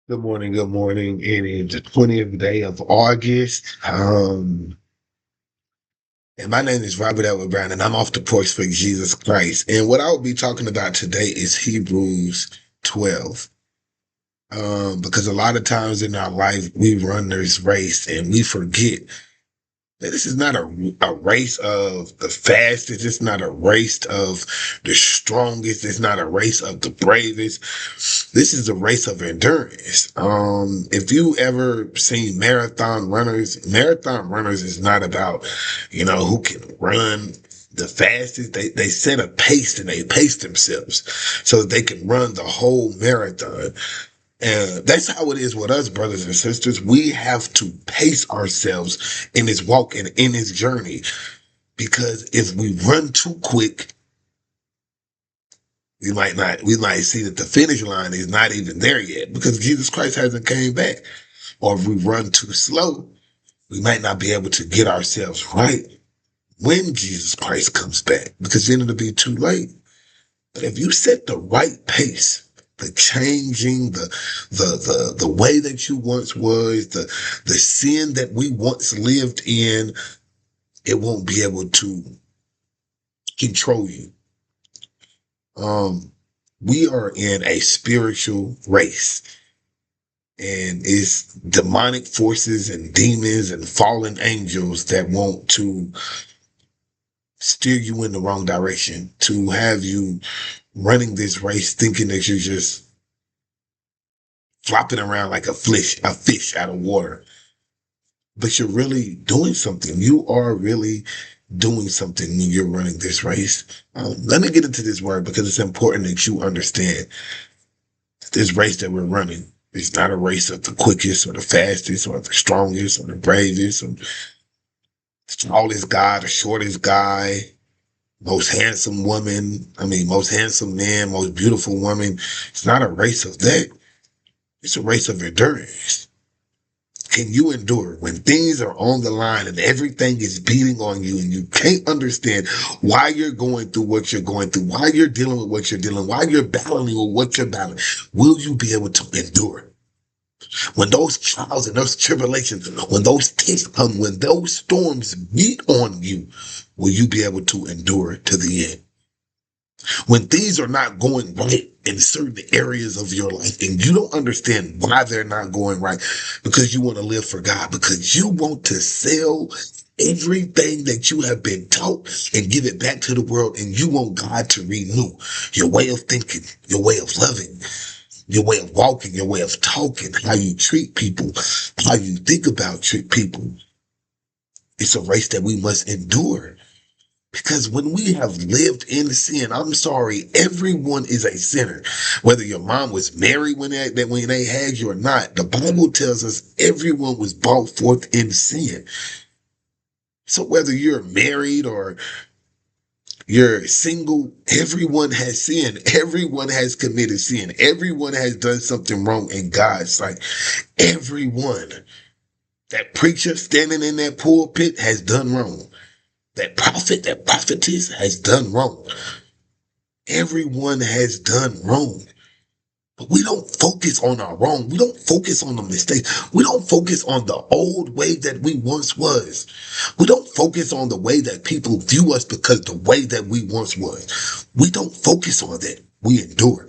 Good morning. Good morning. It is the 20th day of August. And my name is Robert Edward Brown, and I'm off the porch for Jesus Christ. And what I will be talking about today is Hebrews 12. Because a lot of times in our life, we run this race and we forget that this is not a race of the fastest. It's not a race of the strongest. It's not a race of the bravest. This is a race of endurance. If you ever seen marathon runners is not about, who can run the fastest. They set a pace and they pace themselves so that they can run the whole marathon. And that's how it is with us, brothers and sisters. We have to pace ourselves in this walk and in this journey, because if we run too quick, we might see that the finish line is not even there yet because Jesus Christ hasn't came back. Or if we run too slow, we might not be able to get ourselves right when Jesus Christ comes back, because then it'll be too late. But if you set the right pace, the changing, the way that you once was, the sin that we once lived in, it won't be able to control you. We are in a spiritual race, and it's demonic forces and demons and fallen angels that want to steer you in the wrong direction, to have you running this race thinking that you're just flopping around like a fish out of water. But you're really doing something. You are really doing something when you're running this race. Let me get into this word because it's important that you understand that this race that we're running is not a race of the quickest or the fastest or the strongest or the bravest or the tallest guy, the shortest guy, most handsome woman. Most handsome man, most beautiful woman. It's not a race of that. It's a race of endurance. Can you endure when things are on the line and everything is beating on you and you can't understand why you're going through what you're going through, why you're dealing with what you're dealing, why you're battling with what you're battling? Will you be able to endure? When those trials and those tribulations, when those tests come, when those storms beat on you, will you be able to endure to the end? When things are not going right in certain areas of your life and you don't understand why they're not going right, because you want to live for God, because you want to sell everything that you have been taught and give it back to the world, and you want God to renew your way of thinking, your way of loving, your way of walking, your way of talking, how you treat people, how you think about treat people. It's a race that we must endure. Because when we have lived in sin, I'm sorry, everyone is a sinner. Whether your mom was married when they had you or not, the Bible tells us everyone was brought forth in sin. So whether you're married or you're single, everyone has sinned. Everyone has committed sin. Everyone has done something wrong in God's sight. Everyone. That preacher standing in that pulpit has done wrong. That prophet, that prophetess has done wrong. Everyone has done wrong. But we don't focus on our wrong. We don't focus on the mistakes. We don't focus on the old way that we once was. We don't focus on the way that people view us because the way that we once was. We don't focus on that. We endure.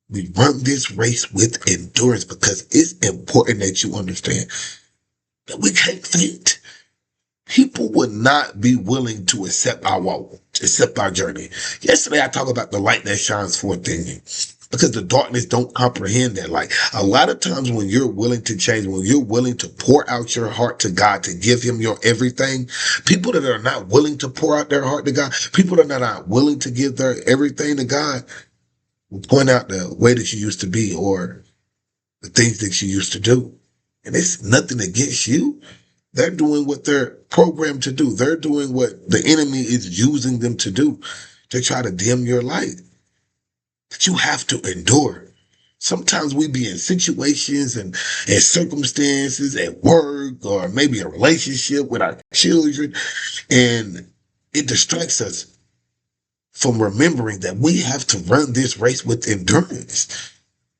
We run this race with endurance because it's important that you understand that we can't faint. People would not be willing to accept our walk, accept our journey. Yesterday, I talked about the light that shines forth in you, because the darkness don't comprehend that light. A lot of times when you're willing to change, when you're willing to pour out your heart to God, to give him your everything, people that are not willing to pour out their heart to God, people that are not willing to give their everything to God, will point out the way that you used to be or the things that you used to do. And it's nothing against you. They're doing what they're programmed to do. They're doing what the enemy is using them to do, to try to dim your light. That you have to endure. Sometimes we be in situations and circumstances at work or maybe a relationship with our children, and it distracts us from remembering that we have to run this race with endurance.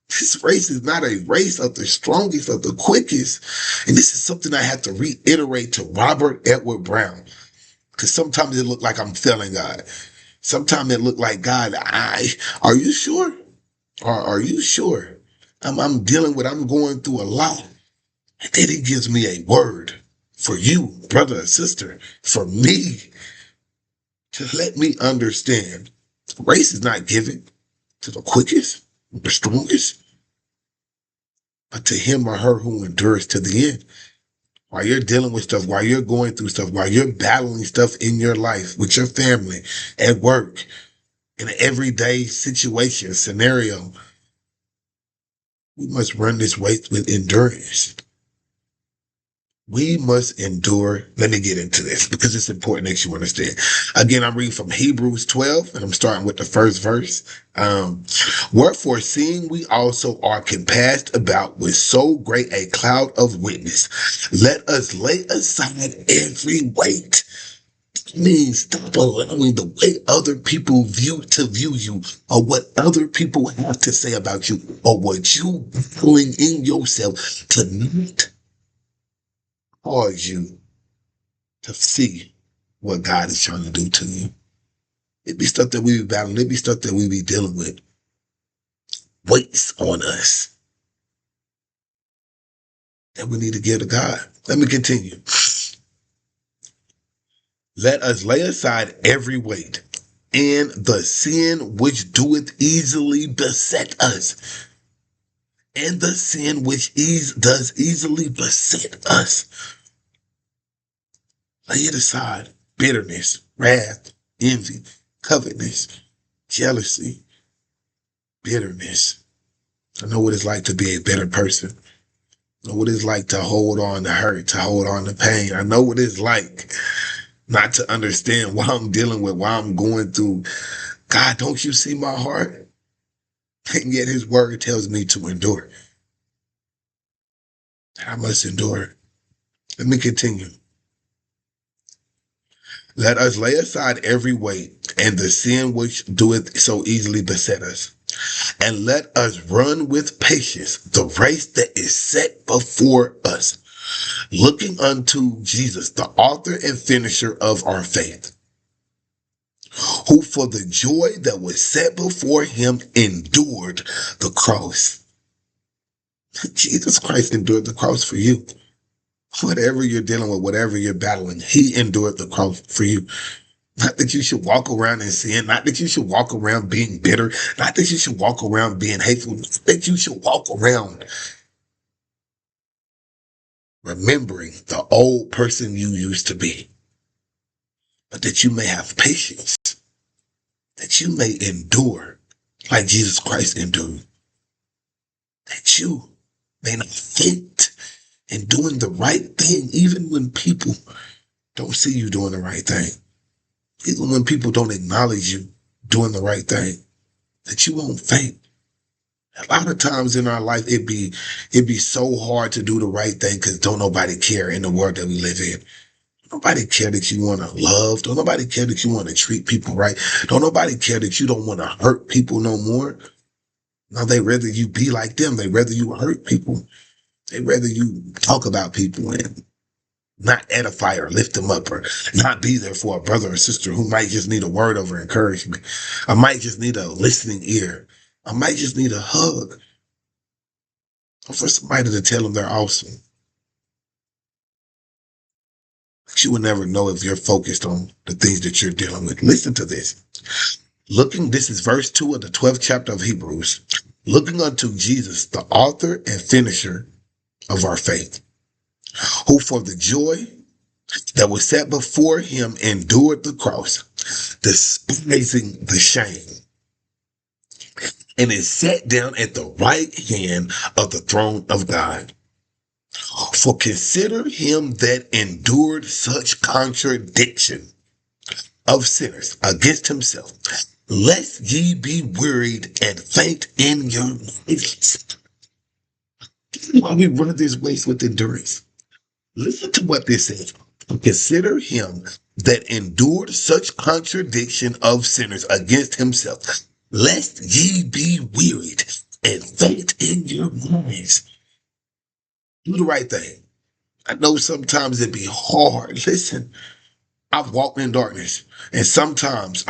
This race is not a race of the strongest, of the quickest. And this is something I have to reiterate to Robert Edward Brown. Because sometimes it look like I'm failing God. Sometimes it look like, God, are you sure? Are you sure? I'm dealing with, I'm going through a lot. And then he gives me a word for you, brother or sister, for me, to let me understand. Race is not given to the quickest, the strongest, but to him or her who endures to the end. While you're dealing with stuff, while you're going through stuff, while you're battling stuff in your life, with your family, at work, in an everyday situation, scenario, we must run this race with endurance. We must endure. Let me get into this because it's important that you understand. Again, I'm reading from Hebrews 12 and I'm starting with the first verse. Wherefore, seeing we also are compassed about with so great a cloud of witness, let us lay aside every weight. Means stop allowing the way other people view you, or what other people have to say about you, or what you feeling in yourself to not cause you to see what God is trying to do to you. It be stuff that we be battling. It be stuff that we be dealing with. Weights on us that we need to give to God. Let me continue. Let us lay aside every weight and the sin which doeth easily beset us. And the sin which does easily beset us. Lay it aside. Bitterness, wrath, envy, covetousness, jealousy, bitterness. I know what it's like to be a bitter person. I know what it's like to hold on to hurt, to hold on to pain. I know what it's like not to understand what I'm dealing with, why I'm going through. God, don't you see my heart? And yet his word tells me to endure. I must endure. Let me continue. Let us lay aside every weight and the sin which doeth so easily beset us. And let us run with patience the race that is set before us, looking unto Jesus, the author and finisher of our faith, who for the joy that was set before him endured the cross. Jesus Christ endured the cross for you. Whatever you're dealing with, whatever you're battling, he endured the cross for you. Not that you should walk around in sin, not that you should walk around being bitter, not that you should walk around being hateful, not that you should walk around remembering the old person you used to be, but that you may have patience, that you may endure like Jesus Christ endured, that you may not faint in doing the right thing, even when people don't see you doing the right thing, even when people don't acknowledge you doing the right thing, that you won't faint. A lot of times in our life, it'd be so hard to do the right thing because don't nobody care in the world that we live in. Nobody care that you want to love. Don't nobody care that you want to treat people right. Don't nobody care that you don't want to hurt people no more. No, they rather you be like them. They rather you hurt people. They rather you talk about people and not edify or lift them up or not be there for a brother or sister who might just need a word of encouragement. I might just need a listening ear. I might just need a hug. Or for somebody to tell them they're awesome. But you will never know if you're focused on the things that you're dealing with. Listen to this. This is verse 2 of the 12th chapter of Hebrews. Looking unto Jesus, the author and finisher of our faith, who for the joy that was set before him endured the cross, despising the shame, and is set down at the right hand of the throne of God. For consider him that endured such contradiction of sinners against himself, lest ye be wearied and faint in your ways. While we run this race with endurance, listen to what this says. Consider him that endured such contradiction of sinners against himself, lest ye be wearied and faint the right thing. I know sometimes it be hard. Listen, I've walked in darkness, and sometimes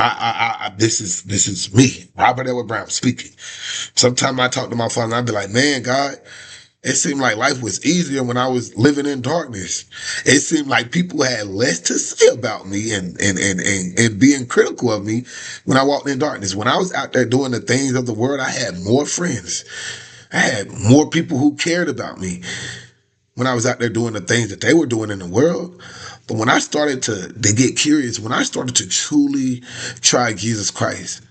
this is me, Robert Edward Brown speaking. Sometimes I talk to my father, and I be like, "Man, God, it seemed like life was easier when I was living in darkness. It seemed like people had less to say about me and being critical of me when I walked in darkness. When I was out there doing the things of the world, I had more friends. I had more people who cared about me when I was out there doing the things that they were doing in the world. But when I started to get curious, when I started to truly try Jesus Christ,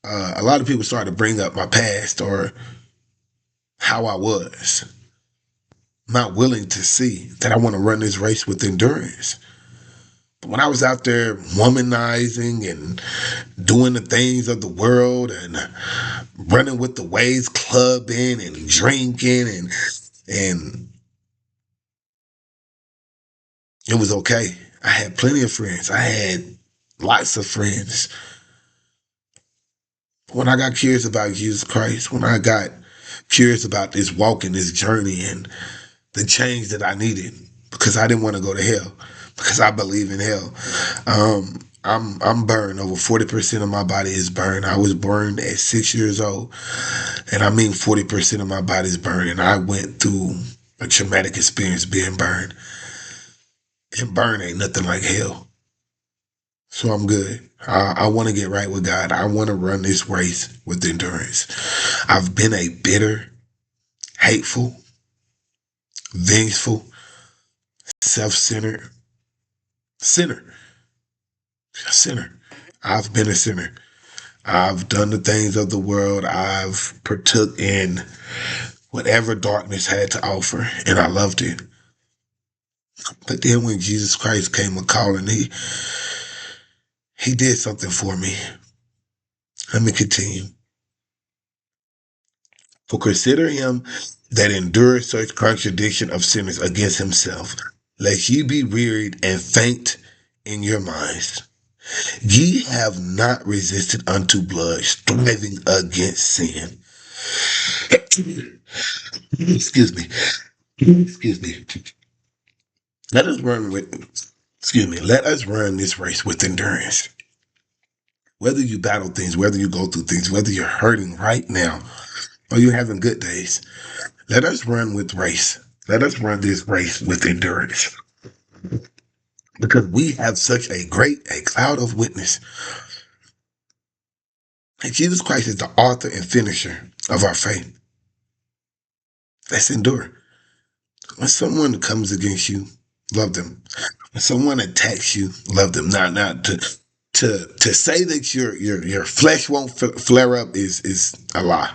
a lot of people started to bring up my past or how I was. Not willing to see that I want to run this race with endurance. But when I was out there womanizing and doing the things of the world and running with the ways, clubbing and drinking and it was okay. I had plenty of friends. I had lots of friends. When I got curious about Jesus Christ, when I got curious about this walk and this journey and the change that I needed, because I didn't want to go to hell, because I believe in hell. I'm burned. Over 40% of my body is burned. I was burned at 6 years old, and I mean 40% of my body is burned. And I went through a traumatic experience being burned, and burn ain't nothing like hell. So I'm good. I want to get right with God. I want to run this race with endurance. I've been a bitter, hateful, vengeful, self-centered sinner. A sinner. I've been a sinner. I've done the things of the world. I've partook in whatever darkness had to offer, and I loved it. But then when Jesus Christ came a calling, he did something for me. Let me continue. For consider him that endured such contradiction of sinners against himself, lest ye be wearied and faint in your minds. Ye have not resisted unto blood, striving against sin. Excuse me. Excuse me. Let us run with, excuse me, let us run this race with endurance. Whether you battle things, whether you go through things, whether you're hurting right now, or you're having good days, let us run with race. Let us run this race with endurance. Because we have such a cloud of witness. And Jesus Christ is the author and finisher of our faith. Let's endure. When someone comes against you, love them. When someone attacks you, love them. Now to say that your flesh won't flare up is a lie.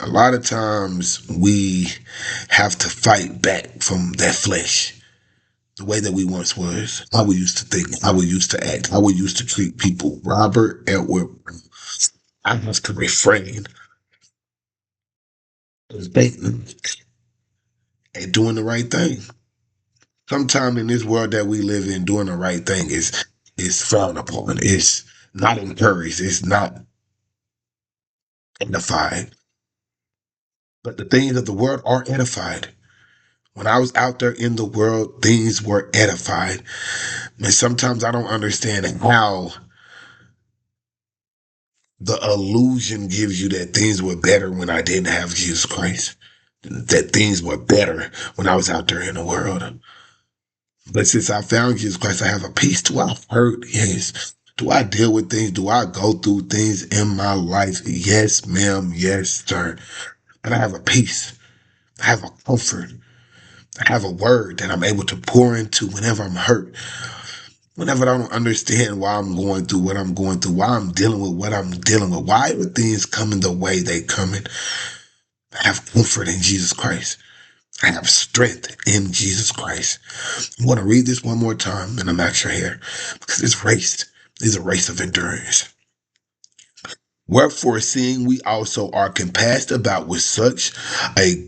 A lot of times we have to fight back from that flesh, the way that we once was, how we used to think, how we used to act, how we used to treat people. Robert Edward, I have to refrain and doing the right thing. Sometimes in this world that we live in, doing the right thing is frowned upon. It's not encouraged. It's not edified. But the things of the world are edified. When I was out there in the world, things were edified. And sometimes I don't understand how the illusion gives you that things were better when I didn't have Jesus Christ. That things were better when I was out there in the world. But since I found Jesus Christ, I have a peace. Do I hurt? Yes. Do I deal with things? Do I go through things in my life? Yes, ma'am. Yes, sir. But I have a peace. I have a comfort. I have a word that I'm able to pour into whenever I'm hurt. Whenever I don't understand why I'm going through what I'm going through, why I'm dealing with what I'm dealing with, why are things coming the way they coming? I have comfort in Jesus Christ. I have strength in Jesus Christ. I want to read this one more time, and I'm out your hair, because this race is a race of endurance. Wherefore, seeing we also are compassed about with such a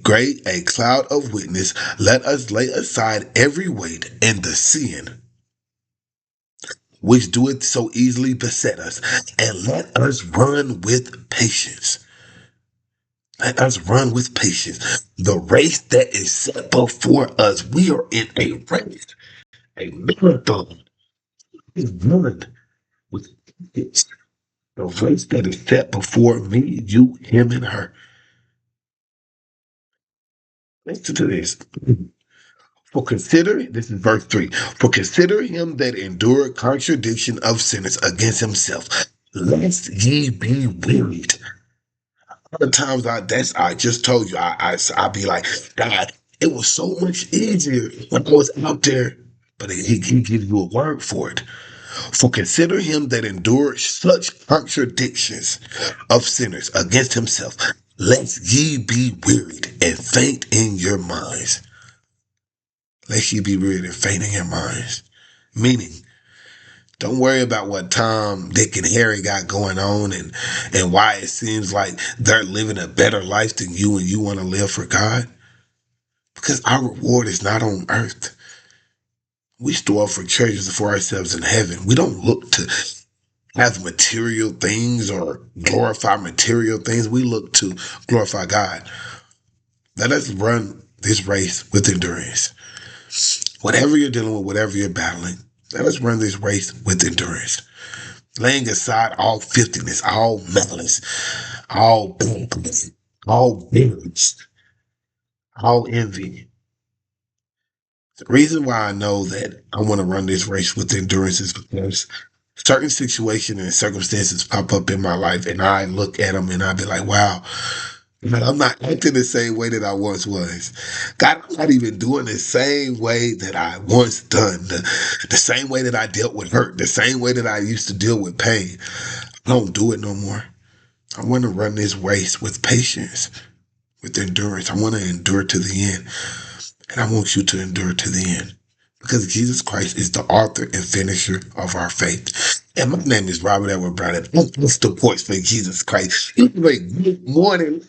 cloud of witness, let us lay aside every weight and the sin which doeth so easily beset us, and let us run with patience Let us run with patience the race that is set before us. We are in a race, a marathon. We run with patience the race that is set before me, you, him, and her. Listen to this. For consider, this is verse 3. For consider him that endured contradiction of sinners against himself, lest ye be wearied. Other times I just told you I be like, God, it was so much easier when I was out there. But he gives you a word for it. For consider him that endured such contradictions of sinners against himself, lest ye be wearied and faint in your minds. Lest ye be wearied and faint in your minds. Meaning, don't worry about what Tom, Dick, and Harry got going on and why it seems like they're living a better life than you and you want to live for God. Because our reward is not on earth. We store up for treasures for ourselves in heaven. We don't look to have material things or glorify material things. We look to glorify God. Let us run this race with endurance. Whatever you're dealing with, whatever you're battling, let us run this race with endurance. Laying aside all filthiness, all malice, all bitterness, all bitterness, all envy. The reason why I know that I want to run this race with endurance is because certain situations and circumstances pop up in my life and I look at them and I be like, wow, man, I'm not acting the same way that I once was. God, I'm not even doing the same way that I once done. The same way that I dealt with hurt, the same way that I used to deal with pain. I don't do it no more. I want to run this race with patience, with endurance. I want to endure to the end. And I want you to endure to the end. Because Jesus Christ is the author and finisher of our faith. And my name is Robert Edward Brown, and I'm the voice for Jesus Christ. You make good morning.